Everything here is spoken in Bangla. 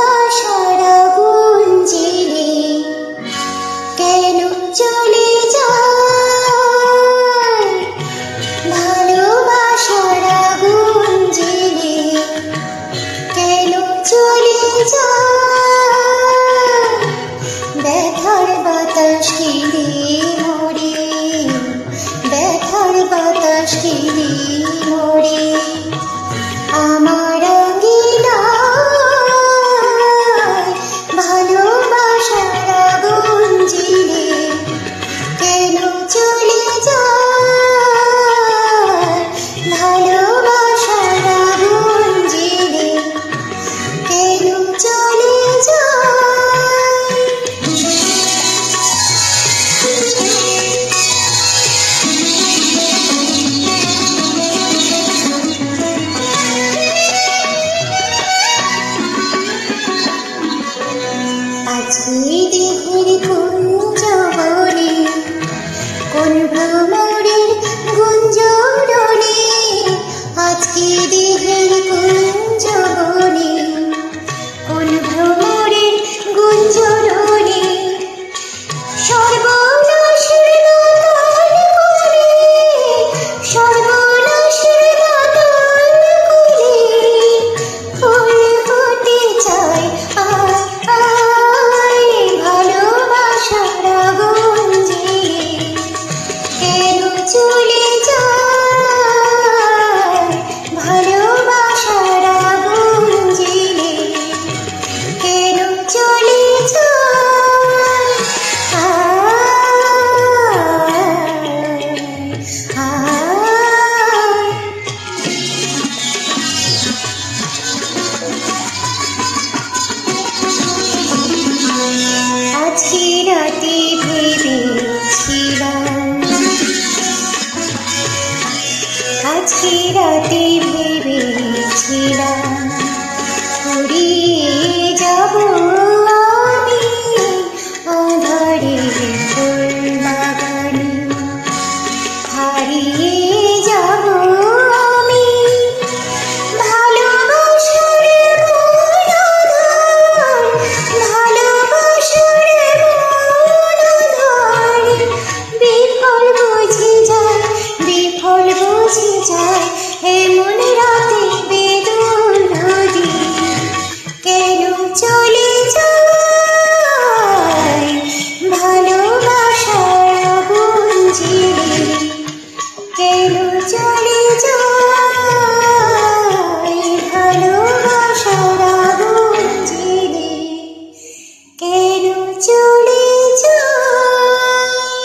ভালোবাসার আগুন জ্বেলে কেন চলে যায়, ভালোবাসার আগুন জ্বেলে কেন চলে যায়, ব্যথার বাতাস খেলে মরে, ব্যথার বাতাস খেলে মরে আমার আঙিনায় ভালোবাসার আগুন জ্বেলে কেন চলে যায়, ভালোবাসার আগুন জ্বেলে কেন চলে যায়। আজকে দেহের কুঞ্জবনে কোন ভ্রমরের গুঞ্জরণে, আজকে দেহের কুঞ্জবনে কোন ভ্রমরের গুঞ্জরণে সর্বনাশের নাতাল করে, সর্বনাশের নাতাল করে ফুল ফুটে চায় আয় আয়, ভালোবাসার আগুন জ্বেলে কেন চলে যায়, ভালোবাসার আগুন জ্বেলে কেন চলে যায়। আজকে রাতে ভেবেছিলাম, আজকে রাতে ভেবেছিলাম হারিয়ে যাব আমি আঁধারের ফুল বাগানে, হারিয়ে যাব আমি ভালোবাসার মন আঁধার, ভালোবাসার মন আঁধার, বিফল বুঝে যায়, বিফল বুঝে যায় এমন রাতে বেদুর নদী কেন চলে যায়, ভালোবাসার আগুন জ্বেলে কেন চলে যায়, ভালোবাসার আগুন জ্বেলে কেন চলে